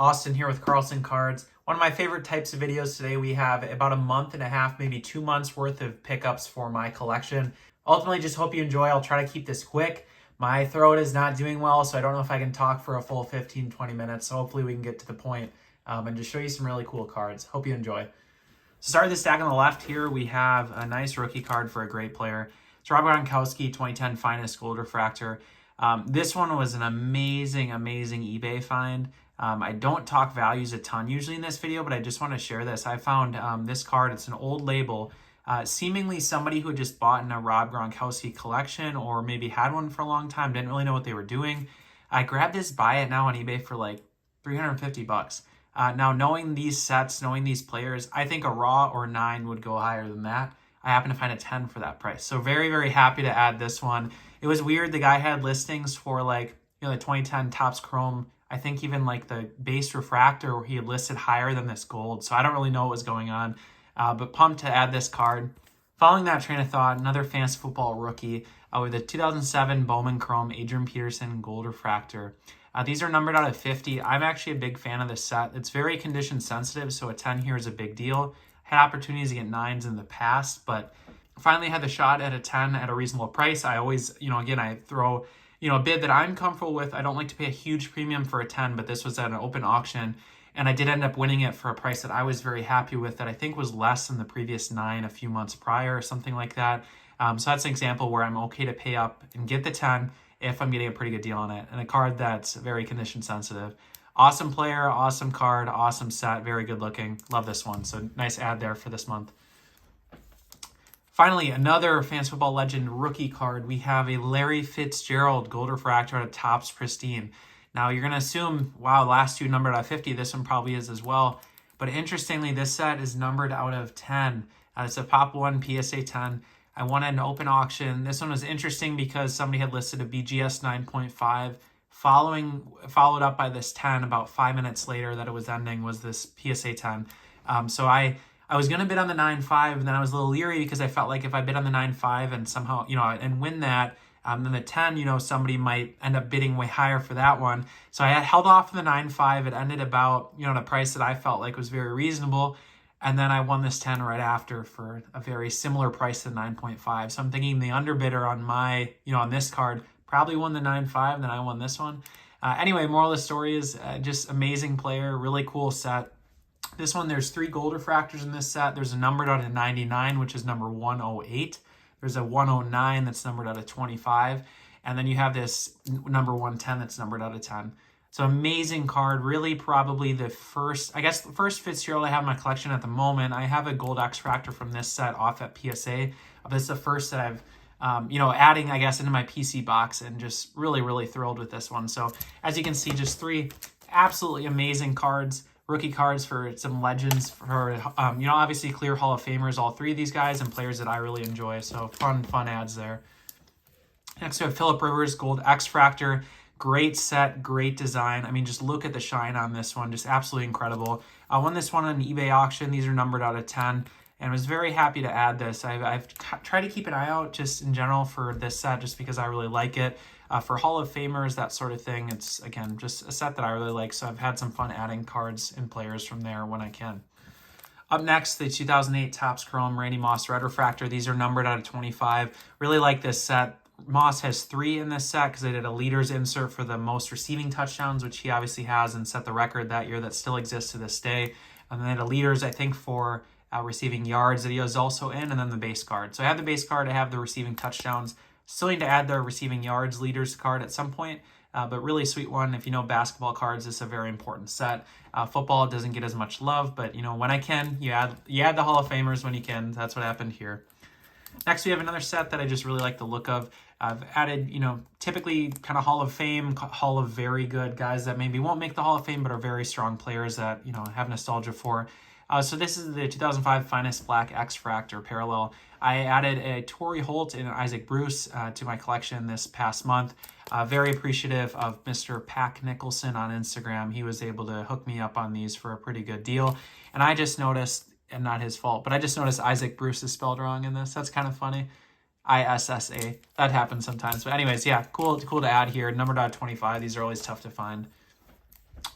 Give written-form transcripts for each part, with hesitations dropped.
Austin here with Carlson Cards. One of my favorite types of videos today. We have about a month and a half, maybe 2 months worth of pickups for my collection. Ultimately, just hope you enjoy. I'll try to keep this quick. My throat is not doing well, so I don't know if I can talk for a full 15, 20 minutes. So hopefully we can get to the point and just show you some really cool cards. Hope you enjoy. So start the stack on the left here. We have a nice rookie card for a great player. It's Rob Gronkowski, 2010 Finest Gold Refractor. This one was an amazing eBay find. I don't talk values a ton usually in this video, but I just want to share this. I found this card. It's an old label. Seemingly somebody who just bought in a Rob Gronkowski collection or maybe had one for a long time, didn't really know what they were doing. I grabbed this, buy it now on eBay for like 350 bucks. Now, knowing these sets, knowing these players, I think a raw or 9 would go higher than that. I happen to find a 10 for that price. So very happy to add this one. It was weird. The guy had listings for like, the 2010 Topps Chrome. I think even like the base refractor where he had listed higher than this gold. So I don't really know what was going on, but pumped to add this card. Following that train of thought, another fantasy football rookie with the 2007 Bowman Chrome Adrian Peterson Gold Refractor. These are numbered out of 50. I'm actually a big fan of this set. It's very condition sensitive, so a 10 here is a big deal. Had opportunities to get 9s in the past, but finally had the shot at a 10 at a reasonable price. I always, again, I throw, a bid that I'm comfortable with. I don't like to pay a huge premium for a 10, but this was at an open auction, and I did end up winning it for a price that I was very happy with, that I think was less than the previous 9 a few months prior or something like that. So that's an example where I'm okay to pay up and get the 10 if I'm getting a pretty good deal on it, and a card that's very condition sensitive. Awesome player, awesome card, awesome set, very good looking. Love this one. So nice add there for this month. Finally, another Fantasy Football Legend rookie card. We have a Larry Fitzgerald Gold Refractor out of Topps Pristine. Now you're going to assume, wow, last two numbered out of 50. This one probably is as well. But interestingly, this set is numbered out of 10. It's a Pop 1 PSA 10. I won an open auction. This one was interesting because somebody had listed a BGS 9.5. Followed up by this 10 about 5 minutes later that it was ending was this PSA 10. So I was going to bid on the 9.5, and then I was a little leery because I felt like if I bid on the 9.5 and somehow, and win that, then the 10, somebody might end up bidding way higher for that one. So I had held off on the 9.5. It ended about, the price that I felt like was very reasonable. And then I won this 10 right after for a very similar price to the 9.5. So I'm thinking the underbidder on my, on this card probably won the 9.5, then I won this one. Anyway, moral of the story is just amazing player, really cool set. This one, there's 3 gold refractors in this set. There's a numbered out of 99, which is number 108. There's a 109 that's numbered out of 25. And then you have this number 110 that's numbered out of 10. So amazing card, really probably the first Fitzgerald I have in my collection at the moment. I have a gold xfractor from this set off at PSA. But it's the first that I've adding, into my PC box, and just really thrilled with this one. So as you can see, just 3 absolutely amazing cards, rookie cards for some legends, for, obviously clear Hall of Famers, all 3 of these guys, and players that I really enjoy. So fun ads there. Next we have Phillip Rivers Gold X-Fractor. Great set, great design. I mean, just look at the shine on this one. Just absolutely incredible. I won this one on an eBay auction. These are numbered out of 10. And was very happy to add this. I've tried to keep an eye out just in general for this set just because I really like it. For Hall of Famers, that sort of thing, it's, again, just a set that I really like. So I've had some fun adding cards and players from there when I can. Up next, the 2008 Topps Chrome Randy Moss Red Refractor. These are numbered out of 25. Really like this set. Moss has 3 in this set because they did a leaders insert for the most receiving touchdowns, which he obviously has and set the record that year that still exists to this day. And then they had a leaders, I think, for receiving yards that he was also in, and then the base card. So I have the base card, I have the receiving touchdowns. Still need to add the receiving yards leaders card at some point, but really sweet one. If you know basketball cards, it's a very important set. Football doesn't get as much love, but when I can, you add the Hall of Famers when you can. That's what happened here. Next, we have another set that I just really like the look of. I've added, typically kind of Hall of Fame, Hall of very good guys that maybe won't make the Hall of Fame, but are very strong players that, have nostalgia for. So this is the 2005 Finest Black X-Fractor Parallel. I added a Torrey Holt and Isaac Bruce to my collection this past month. Very appreciative of Mr. Pack Nicholson on Instagram. He was able to hook me up on these for a pretty good deal. And I just noticed, and not his fault, but I just noticed Isaac Bruce is spelled wrong in this. That's kind of funny. ISSA. That happens sometimes. But anyways, yeah, cool to add here. Numbered out 25. These are always tough to find.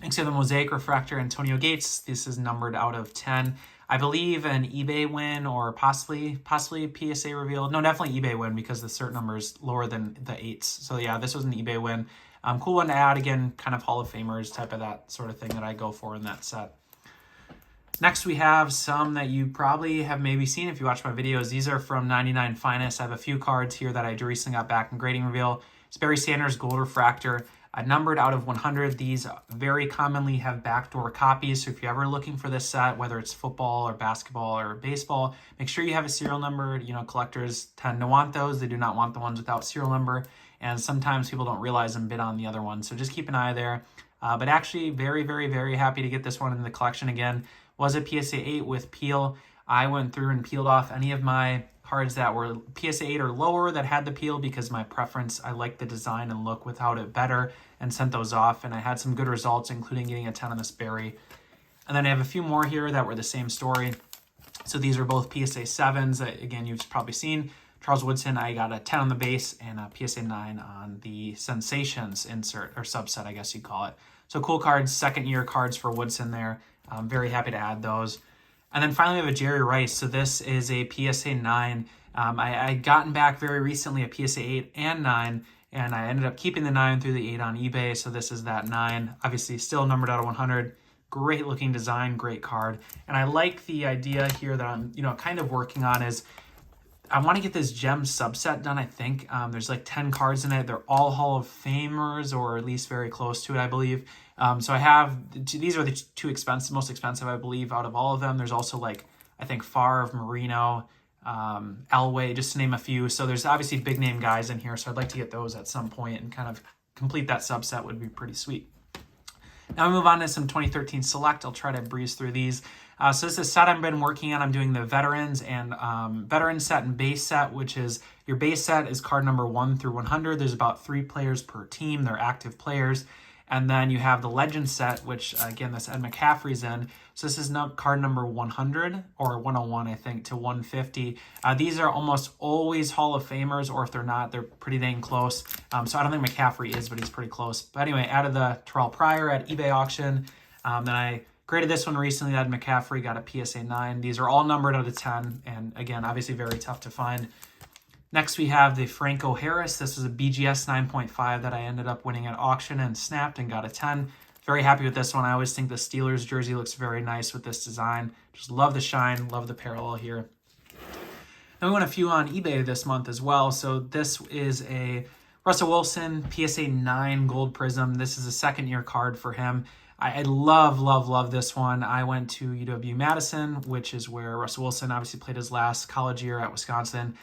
Next, we have the Mosaic Refractor Antonio Gates. This is numbered out of 10. I believe an eBay win or possibly a PSA reveal. No, definitely eBay win because the cert number is lower than the 8s. So yeah, this was an eBay win. Cool one to add. Again, kind of Hall of Famers type of that sort of thing that I go for in that set. Next, we have some that you probably have maybe seen if you watch my videos. These are from 99 Finest. I have a few cards here that I recently got back in grading reveal. It's Barry Sanders Gold Refractor. Numbered out of 100. These very commonly have backdoor copies, so if you're ever looking for this set, whether it's football or basketball or baseball, make sure you have a serial number. You know, collectors tend to want those. They do not want the ones without serial number, and sometimes people don't realize and bid on the other ones, so just keep an eye there. But actually, very, very, very happy to get this one in the collection again. Was a PSA 8 with peel. I went through and peeled off any of my cards that were PSA 8 or lower that had the peel because my preference, I like the design and look without it better, and sent those off, and I had some good results, including getting a 10 on this Barry. And then I have a few more here that were the same story. So these are both PSA 7s that, again, you've probably seen. Charles Woodson, I got a 10 on the base and a PSA 9 on the Sensations insert, or subset, I guess you'd call it. So cool cards, second-year cards for Woodson there. I'm very happy to add those. And then finally, we have a Jerry Rice. So this is a PSA 9. I gotten back very recently a PSA 8 and 9, and I ended up keeping the 9 through the 8 on eBay. So this is that 9. Obviously, still numbered out of 100. Great looking design, great card. And I like the idea here that I'm, kind of working on is I want to get this gem subset done, I think. There's like 10 cards in it. They're all Hall of Famers, or at least very close to it, I believe. So I have, these are the most expensive, I believe, out of all of them. There's also like, I think Favre, Marino, Elway, just to name a few. So there's obviously big name guys in here. So I'd like to get those at some point and kind of complete that subset would be pretty sweet. Now we move on to some 2013 Select. I'll try to breeze through these. So this is a set I've been working on. I'm doing the Veterans and Veteran set and base set, which is your base set is card number 1 through 100. There's about 3 players per team. They're active players. And then you have the Legend set, which, again, this Ed McCaffrey's in. So this is card number 100, or 101, I think, to 150. These are almost always Hall of Famers, or if they're not, they're pretty dang close. So I don't think McCaffrey is, but he's pretty close. But anyway, added the Terrell Pryor at eBay auction. Then I graded this one recently. Ed McCaffrey got a PSA 9. These are all numbered out of 10. And again, obviously very tough to find. Next, we have the Franco Harris. This is a BGS 9.5 that I ended up winning at auction and snapped and got a 10. Very happy with this one. I always think the Steelers jersey looks very nice with this design. Just love the shine, love the parallel here. Then we won a few on eBay this month as well. So this is a Russell Wilson PSA 9 Gold Prism. This is a second-year card for him. I love, love, love this one. I went to UW-Madison, which is where Russell Wilson obviously played his last college year at Wisconsin.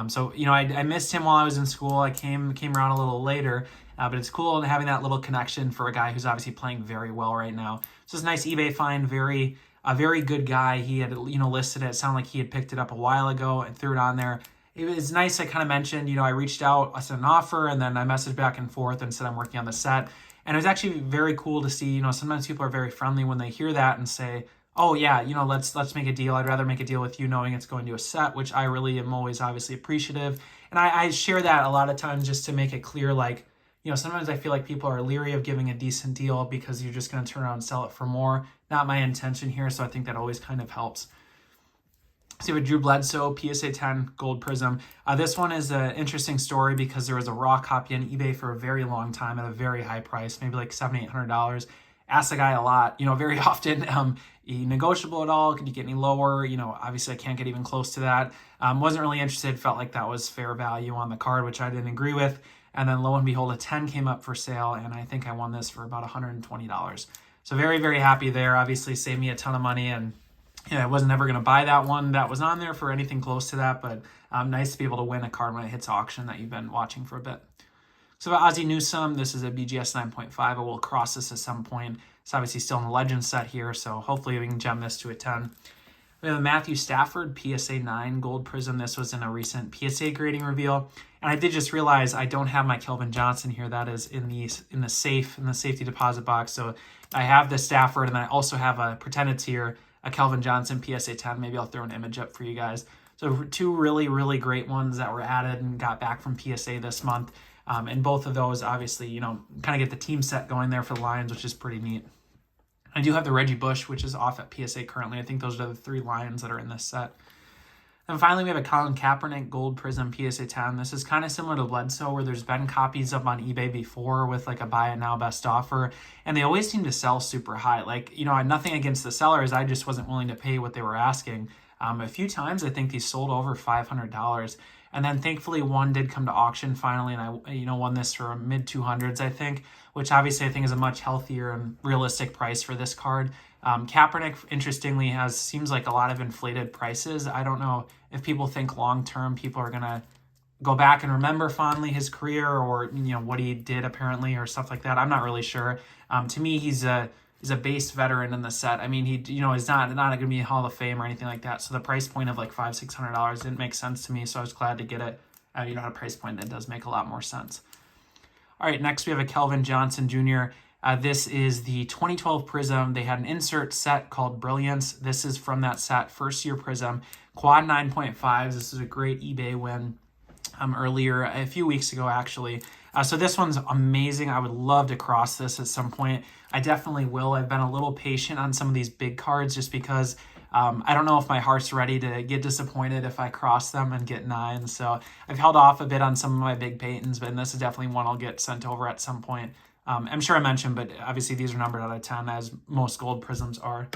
So, I missed him while I was in school. I came around a little later, but it's cool having that little connection for a guy who's obviously playing very well right now. So it's a nice eBay find, a very good guy. He had, listed it. It sounded like he had picked it up a while ago and threw it on there. It was nice. I kind of mentioned, I reached out, I sent an offer, and then I messaged back and forth and said I'm working on the set. And it was actually very cool to see, sometimes people are very friendly when they hear that and say, oh yeah, let's make a deal. I'd rather make a deal with you knowing it's going to a set, which I really am always obviously appreciative. And I share that a lot of times just to make it clear, like, sometimes I feel like people are leery of giving a decent deal because you're just going to turn around and sell it for more. Not my intention here, so I think that always kind of helps. So with Drew Bledsoe, PSA 10 Gold Prism. This one is an interesting story because there was a raw copy on eBay for a very long time at a very high price, maybe like $700, $800. Asked the guy a lot, very often, negotiable at all? Could you get any lower? Obviously I can't get even close to that. Wasn't really interested, felt like that was fair value on the card, which I didn't agree with. And then lo and behold, a 10 came up for sale, and I think I won this for about $120. So very, very happy there. Obviously saved me a ton of money, and I wasn't ever going to buy that one that was on there for anything close to that, but nice to be able to win a card when it hits auction that you've been watching for a bit. So Ozzie Newsome, this is a BGS 9.5. I will cross this at some point. It's obviously still in the Legend set here, so hopefully we can gem this to a 10. We have a Matthew Stafford PSA 9 Gold Prism. This was in a recent PSA grading reveal. And I did just realize I don't have my Kelvin Johnson here. That is in the safety deposit box. So I have the Stafford, and I also have a pretended tier, a Kelvin Johnson PSA 10. Maybe I'll throw an image up for you guys. So 2 really, really great ones that were added and got back from PSA this month. And both of those, obviously, kind of get the team set going there for the Lions, which is pretty neat. I do have the Reggie Bush, which is off at PSA currently. I think those are the 3 Lions that are in this set. And finally, we have a Colin Kaepernick Gold Prism PSA 10. This is kind of similar to Bledsoe, where there's been copies up on eBay before with like a buy it now best offer, and they always seem to sell super high. Like, you know, I had nothing against the sellers. I just wasn't willing to pay what they were asking. A few times, I think these sold over $500. And then thankfully one did come to auction finally, and I, you know, won this for mid 200s, I think, which obviously I think is a much healthier and realistic price for this card. Kaepernick, interestingly, seems like a lot of inflated prices. I don't know if people think long-term people are going to go back and remember fondly his career, or, you know, what he did apparently, or stuff like that. I'm not really sure. To me, he's a base veteran in the set. I mean, he, you know, is not going to be a Hall of Fame or anything like that. So the price point of like $500-600 didn't make sense to me. So I was glad to get it, you know, at a price point that does make a lot more sense. All right, next we have a Kelvin Johnson Jr. This is the 2012 Prism. They had an insert set called Brilliance. This is from that set, first year Prism, quad 9.5s. This is a great eBay win earlier, a few weeks ago actually. So this one's amazing. I would love to cross this at some point. I definitely will. I've been a little patient on some of these big cards just because I don't know if my heart's ready to get disappointed if I cross them and get 9. So I've held off a bit on some of my big Peytons, but this is definitely one I'll get sent over at some point. I'm sure I mentioned, but obviously these are numbered out of 10, as most gold prisms are.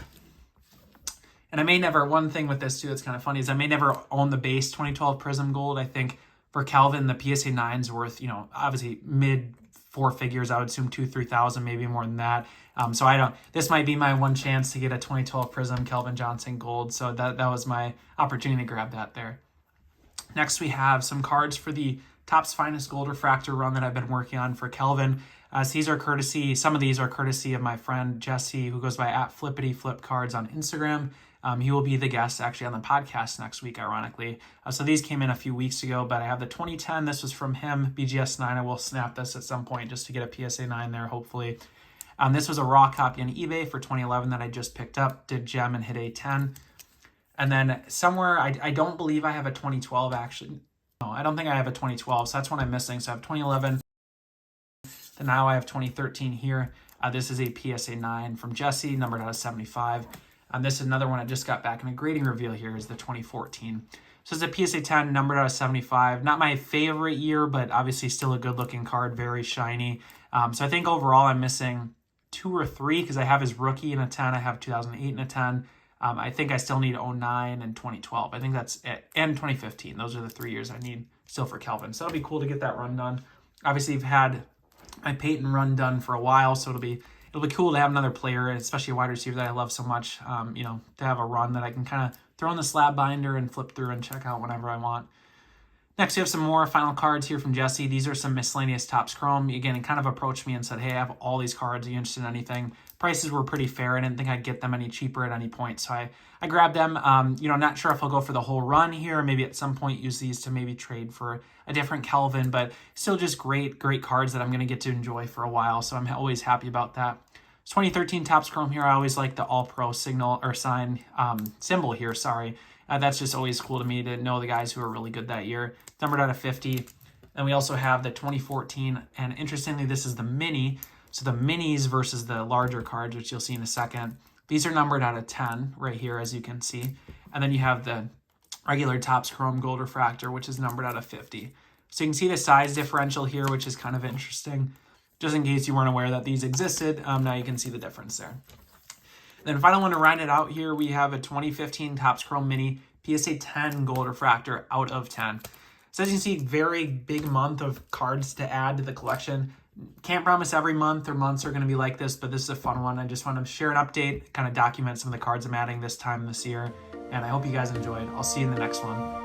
And I may never, one thing with this too that's kind of funny is I may never own the base 2012 Prism Gold. I think for Kelvin, the PSA 9's worth, you know, obviously mid 4 figures. I would assume 2,000-3,000, maybe more than that. So I don't, this might be my one chance to get a 2012 Prism Kelvin Johnson Gold. So that was my opportunity to grab that there. Next, we have some cards for the Topps Finest Gold Refractor run that I've been working on for Kelvin. So these are courtesy, some of these are courtesy of my friend Jesse, who goes by @FlippityFlipCards on Instagram. He will be the guest actually on the podcast next week, ironically. So these came in a few weeks ago, but I have the 2010. This was from him, BGS 9. I will snap this at some point just to get a PSA 9 there, hopefully. This was a raw copy on eBay for 2011 that I just picked up, did gem and hit a 10. And then somewhere, I don't believe I have a 2012 actually. No, I don't think I have a 2012, so that's one I'm missing. So I have 2011. And now I have 2013 here. This is a PSA 9 from Jesse, numbered out of 75. This is another one I just got back in a grading reveal here, is the 2014. So it's a PSA 10, numbered out of 75. Not my favorite year, but obviously still a good-looking card, very shiny. So I think overall I'm missing 2 or 3 because I have his rookie in a 10. I have 2008 in a 10. I think I still need 09 and 2012. I think that's it. And 2015. Those are the 3 years I need still for Kelvin. So it'll be cool to get that run done. Obviously, I've had my Peyton run done for a while, so it'll be cool to have another player, especially a wide receiver that I love so much, you know, to have a run that I can kind of throw in the slab binder and flip through and check out whenever I want. Next, we have some more final cards here from Jesse. These are some miscellaneous Topps Chrome. Again, he kind of approached me and said, hey, I have all these cards. Are you interested in anything? Prices were pretty fair. I didn't think I'd get them any cheaper at any point, so I grabbed them. You know, not sure if I'll go for the whole run here, or maybe at some point use these to maybe trade for a different Kelvin, but still just great cards that I'm going to get to enjoy for a while, so I'm always happy about that. 2013 Topps Chrome here. I always like the All-Pro signal or sign symbol here, sorry. That's just always cool to me to know the guys who are really good that year. Numbered out of 50. And we also have the 2014, and interestingly, this is the mini. So the minis versus the larger cards, which you'll see in a second. These are numbered out of 10 right here, as you can see. And then you have the regular Topps Chrome Gold Refractor, which is numbered out of 50. So you can see the size differential here, which is kind of interesting. Just in case you weren't aware that these existed, now you can see the difference there. Then final one to round it out here, we have a 2015 Topps Chrome Mini PSA 10 Gold Refractor out of 10. So as you can see, very big month of cards to add to the collection. Can't promise every month or months are going to be like this, but this is a fun one. I just want to share an update, kind of document some of the cards I'm adding this time this year, and I hope you guys enjoyed. I'll see you in the next one.